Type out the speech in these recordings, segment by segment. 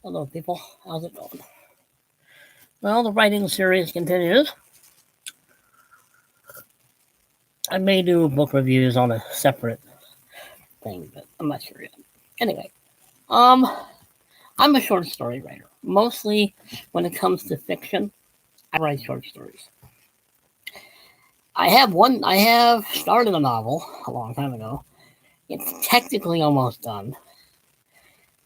Hello, people. How's it going? Well, the writing series continues. I may do book reviews on a separate thing, but I'm not sure yet. Anyway, um, I'm a short story writer. Mostly when it comes to fiction, I write short stories. I have started a novel a long time ago. It's technically almost done,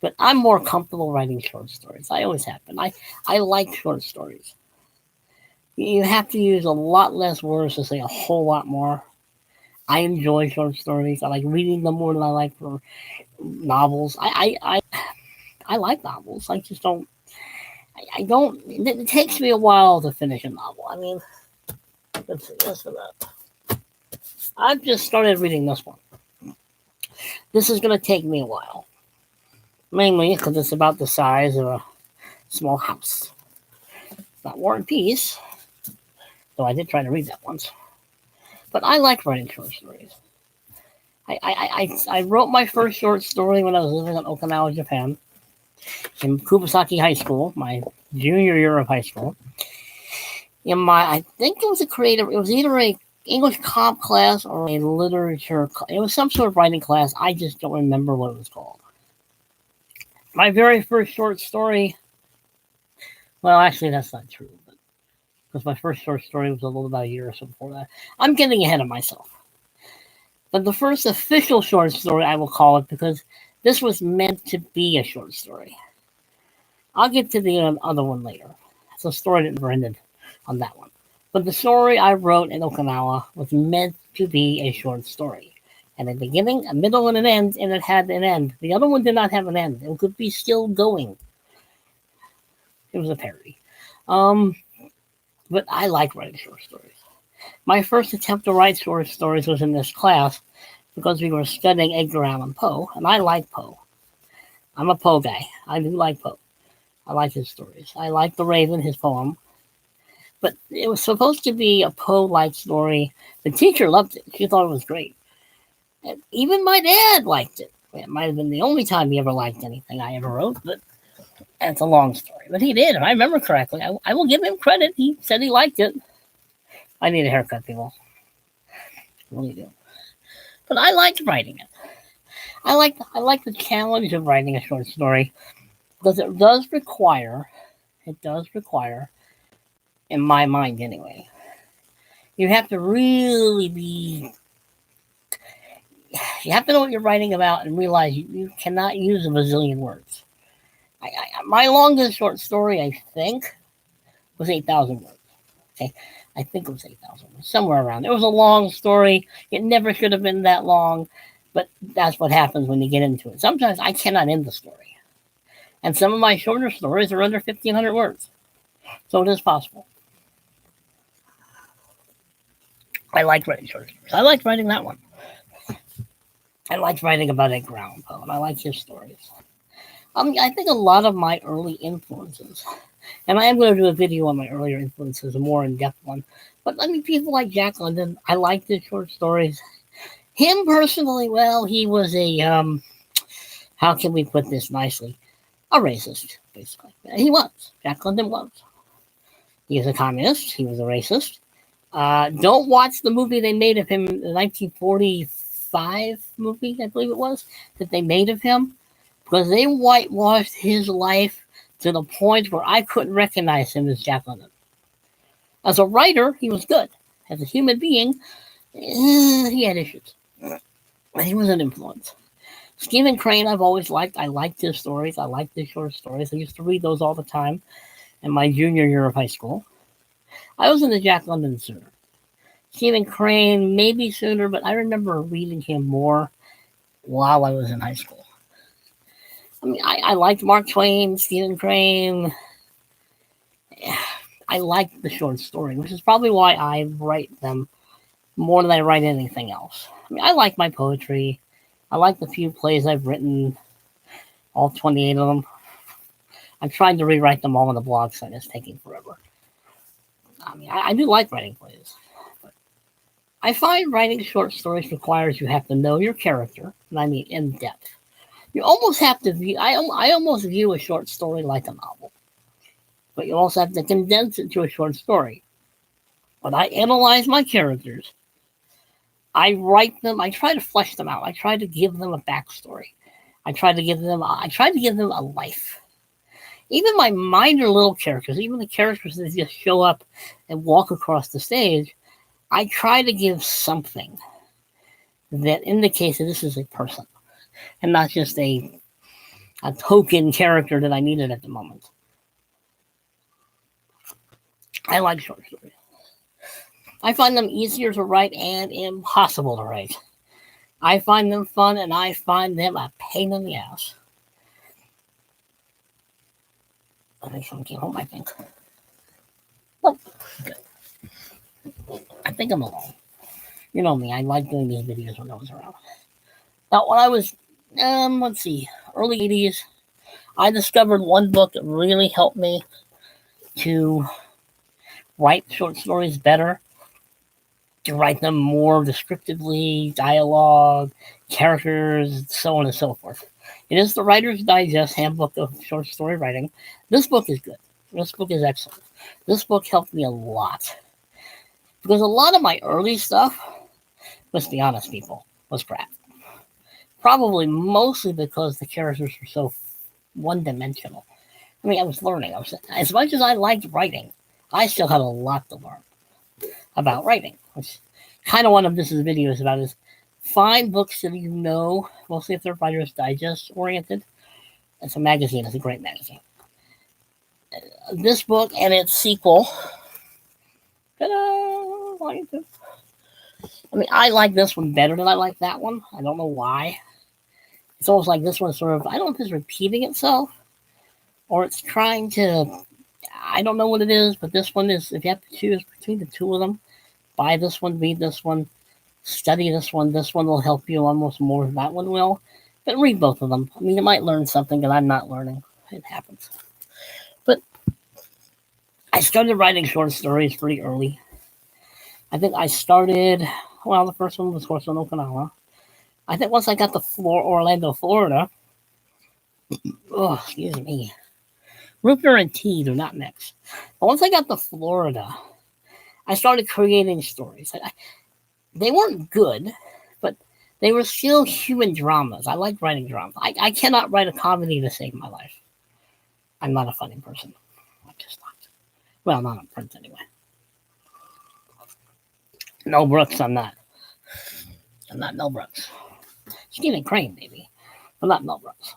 but I'm more comfortable writing short stories. I always have been. I like short stories. You have to use a lot less words to say a whole lot more. I enjoy short stories. I like reading them more than I like for novels. I like novels. I just don't. I don't. It takes me a while to finish a novel. I mean, let's see. This for that. I've just started reading this one. This is going to take me a while, mainly because it's about the size of a small house. It's not War and Peace, though I did try to read that once. But I like writing short stories. I wrote my first short story when I was living in Okinawa, Japan, in Kubasaki High School, my junior year of high school. I think it was it was either a English comp class or a literature. It was some sort of writing class. I just don't remember what it was called. My very first short story. Well, actually, that's not true, because my first short story was a little about a year or so before that. I'm getting ahead of myself. But the first official short story, I will call it, because this was meant to be a short story. I'll get to the other one later. It's a story that never ended on that one. But the story I wrote in Okinawa was meant to be a short story. And a beginning, a middle, and an end, and it had an end. The other one did not have an end. It could be still going. It was a parody. But I like writing short stories. My first attempt to write short stories was in this class because we were studying Edgar Allan Poe, and I like Poe. I'm a Poe guy. I do like Poe. I like his stories. I like The Raven, his poem. But it was supposed to be a Poe-like story. The teacher loved it. She thought it was great. And even my dad liked it. It might have been the only time he ever liked anything I ever wrote, but it's a long story. But he did, if I remember correctly. I will give him credit. He said he liked it. I need a haircut, people. I really do. But I liked writing it. I like the challenge of writing a short story because it does require, in my mind anyway, you have to really be, you have to know what you're writing about and realize you cannot use a bazillion words. My longest short story, I think, was 8,000 words. Okay, I think it was 8,000 words, somewhere around. It was a long story. It never should have been that long, but that's what happens when you get into it. Sometimes I cannot end the story. And some of my shorter stories are under 1,500 words. So it is possible. I like writing short stories. I liked writing that one. I liked writing about Edgar Allan Poe, and I like his stories. I think a lot of my early influences, and I am going to do a video on my earlier influences, a more in-depth one, but I mean, people like Jack London, I like his short stories. Him personally, well, he was how can we put this nicely? A racist, basically. He was. Jack London was. He was a communist. He was a racist. Don't watch the movie they made of him, the 1945 movie, I believe it was, that they made of him, because they whitewashed his life to the point where I couldn't recognize him as Jack London. As a writer, he was good. As a human being, he had issues. But he was an influence. Stephen Crane, I've always liked. I liked his stories. I liked his short stories. I used to read those all the time in my junior year of high school. I was into Jack London sooner. Stephen Crane, maybe sooner, but I remember reading him more while I was in high school. I mean, I liked Mark Twain, Stephen Crane. I liked the short story, which is probably why I write them more than I write anything else. I mean, I like my poetry. I like the few plays I've written, all 28 of them. I'm trying to rewrite them all on the blog site. It's taking forever. I mean, I do like writing plays. But I find writing short stories requires you have to know your character, and I mean in depth. You almost have to view. I almost view a short story like a novel, but you also have to condense it to a short story. When I analyze my characters, I write them. I try to flesh them out. I try to give them a backstory. I try to give them. I try to give them a life. Even my minor little characters, even the characters that just show up and walk across the stage, I try to give something that indicates that this is a person and not just a token character that I needed at the moment. I like short stories. I find them easier to write and impossible to write. I find them fun and I find them a pain in the ass. I think someone came home, I think. Oh, good. I think I'm alone. You know me, I like doing these videos when no one's around. Now, when I was, let's see, early 80s, I discovered one book that really helped me to write short stories better, to write them more descriptively, dialogue, characters, so on and so forth. It is the Writer's Digest Handbook of Short Story Writing. This book is good. This book is excellent. This book helped me a lot. Because a lot of my early stuff, let's be honest, people, was crap. Probably mostly because the characters were so one-dimensional. I mean, I was learning. As much as I liked writing, I still had a lot to learn about writing, which kind of one of this video is about is find books that you know, mostly if they're Writer's Digest oriented. It's a magazine. It's a great magazine. This book and its sequel. I mean, I like this one better than I like that one. I don't know why. It's almost like this one sort of, I don't know if it's repeating itself or it's trying to, I don't know what it is, but this one is, if you have to choose between the two of them, buy this one, read this one, study this one. This one will help you almost more than that one will. But read both of them. I mean, you might learn something that I'm not learning. It happens. But I started writing short stories pretty early. I think I started, well, the first one was, of course, on Okinawa. I think once I got to Orlando, Florida, oh, excuse me, root beer and tea do not mix. But once I got to Florida, I started creating stories. They weren't good, but they were still human dramas. I like writing dramas. I cannot write a comedy to save my life. I'm not a funny person. I'm just not. Well, not on print anyway. No Brooks, I'm not. I'm not Mel Brooks. Stephen Crane, maybe, but not Mel Brooks.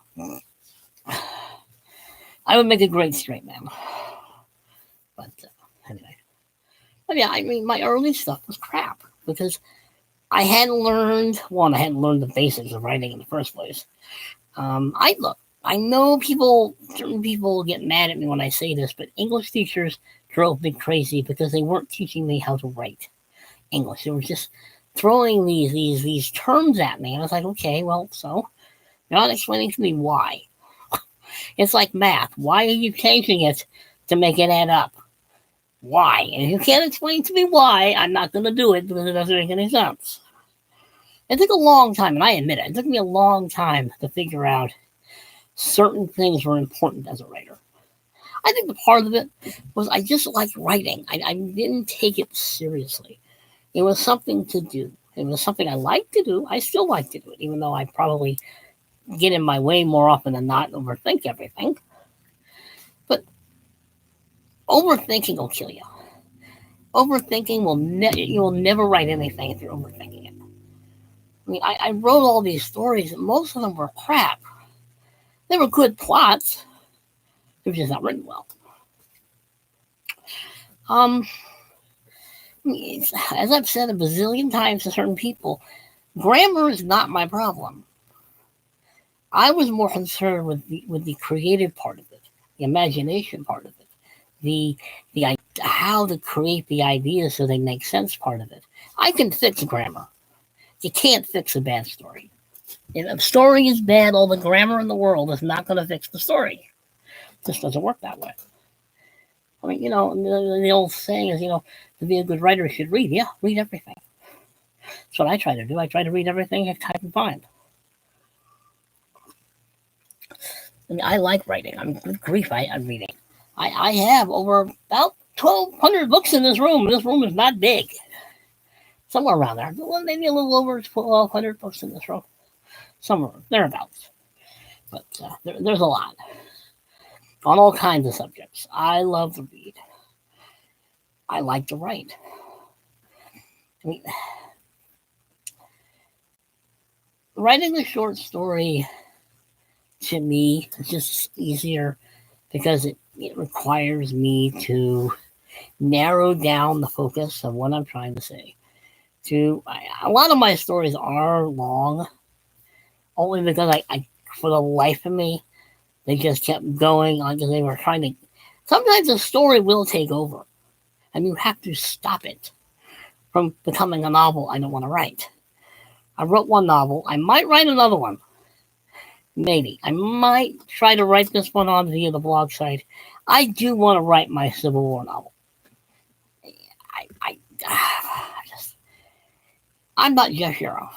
I would make a great straight man. But anyway. But yeah, I mean, my early stuff was crap because I hadn't learned the basics of writing in the first place. I know certain people get mad at me when I say this, but English teachers drove me crazy because they weren't teaching me how to write English. They were just throwing these terms at me. And I was like, okay, well, so you're not explaining to me why. It's like math. Why are you changing it to make it add up? Why? And if you can't explain to me why, I'm not going to do it because it doesn't make any sense. It took a long time, and I admit it took me a long time to figure out certain things were important as a writer. I think the part of it was I just liked writing. I didn't take it seriously. It was something to do. It was something I liked to do. I still like to do it, even though I probably get in my way more often than not and overthink everything. But overthinking will kill you. Overthinking you will never write anything if you're overthinking it. I mean, I wrote all these stories, and most of them were crap. They were good plots. They were just not written well. As I've said a bazillion times to certain people, grammar is not my problem. I was more concerned with the creative part of it, the imagination part of it, the how to create the ideas so they make sense part of it. I can fix grammar. You can't fix a bad story. If a story is bad, all the grammar in the world is not going to fix the story. It just doesn't work that way. I mean, the old saying is, to be a good writer, you should read. Yeah, read everything. That's what I try to do. I try to read everything I can find. I mean, I like writing. I mean, good grief, I'm reading. I have over about 1,200 books in this room. This room is not big. Somewhere around there. Maybe a little over 1,200 books in this room. Somewhere, thereabouts. But there's a lot. On all kinds of subjects. I love to read. I like to write. I mean, writing a short story to me is just easier because it requires me to narrow down the focus of what I'm trying to say. A lot of my stories are long, only because I for the life of me, they just kept going on because they were trying to. Sometimes a story will take over, and you have to stop it from becoming a novel I don't want to write. I wrote one novel. I might write another one. Maybe. I might try to write this one on via the blog site. I do want to write my Civil War novel. I'm not Jeff Hero,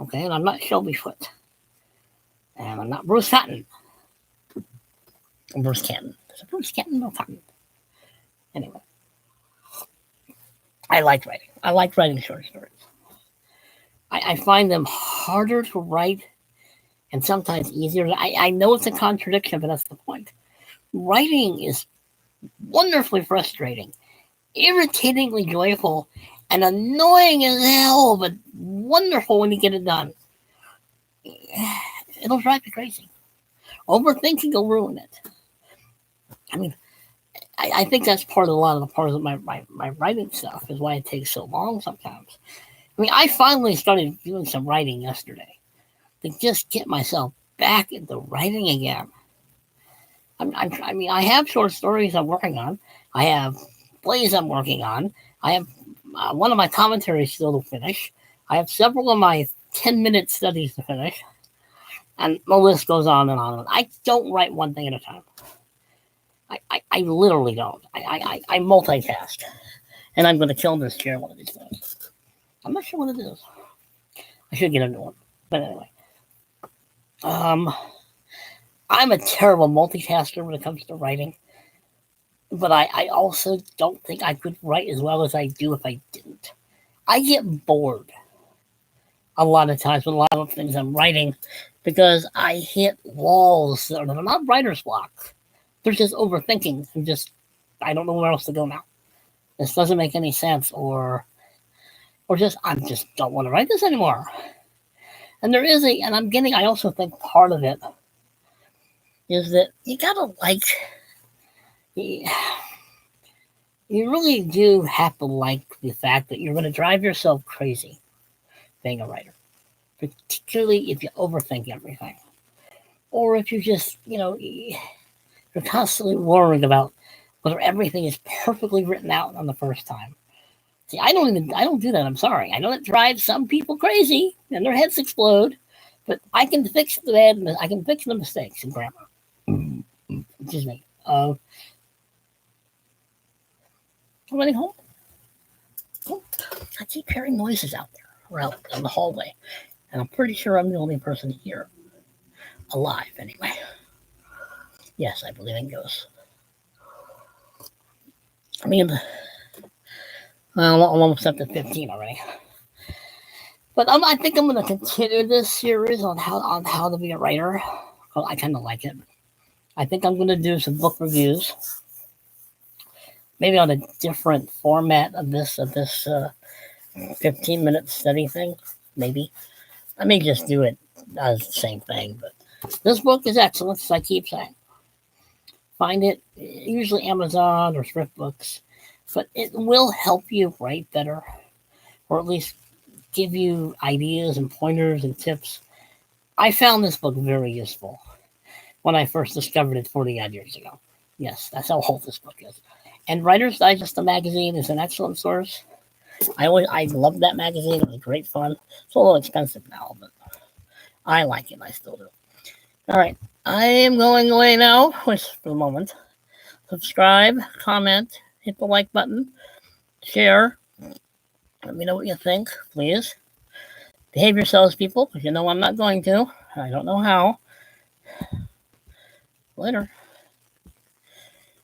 okay? And I'm not Shelby Foote. And I'm not Bruce Cotton. Bruce Canton. Is it Bruce Canton or Cotton? Anyway. I like writing. I like writing short stories. I find them harder to write and sometimes easier. I know it's a contradiction, but that's the point. Writing is wonderfully frustrating, irritatingly joyful, and annoying as hell, but wonderful when you get it done. It'll drive you crazy. Overthinking will ruin it. I mean, I think that's a lot of the parts of my writing stuff is why it takes so long sometimes. I mean, I finally started doing some writing yesterday to just get myself back into writing again. I mean, I have short stories I'm working on. I have plays I'm working on. I have one of my commentaries still to finish. I have several of my 10-minute studies to finish. And the list goes on and on. I don't write one thing at a time. I literally don't. I multitask. And I'm going to kill this chair one of these days. I'm not sure what it is. I should get a new one. But anyway. I'm a terrible multitasker when it comes to writing. But I also don't think I could write as well as I do if I didn't. I get bored a lot of times with a lot of things I'm writing because I hit walls that are not writer's block. They're just overthinking. I don't know where else to go now. This doesn't make any sense, or I just don't want to write this anymore. And I also think part of it is that you gotta you really do have to like the fact that you're going to drive yourself crazy being a writer, particularly if you overthink everything, or if you just, you're constantly worrying about whether everything is perfectly written out on the first time. See, I don't do that. I'm sorry. I know it drives some people crazy and their heads explode, but I can fix the mistakes in grammar. Excuse me. I'm running home. Oh, I keep hearing noises out there, out in the hallway, and I'm pretty sure I'm the only person here, alive anyway. Yes, I believe in ghosts. I mean, I'm almost up to 15 already. But I think I'm going to continue this series on how to be a writer. Well, I kind of like it. I think I'm going to do some book reviews, maybe on a different format of this 15-minute study thing. Maybe I may just do it as the same thing. But this book is excellent, as I keep saying. Find it usually Amazon or Thrift Books, but it will help you write better, or at least give you ideas and pointers and tips. I found this book very useful when I first discovered it 40-odd years ago. Yes, that's how old this book is. And Writer's Digest, the magazine, is an excellent source. I loved that magazine. It was great fun. It's a little expensive now, but I like it. I still do. All right. I am going away now, for the moment. Subscribe, comment, hit the like button, share. Let me know what you think, please. Behave yourselves, people, because you know I'm not going to. I don't know how. Later.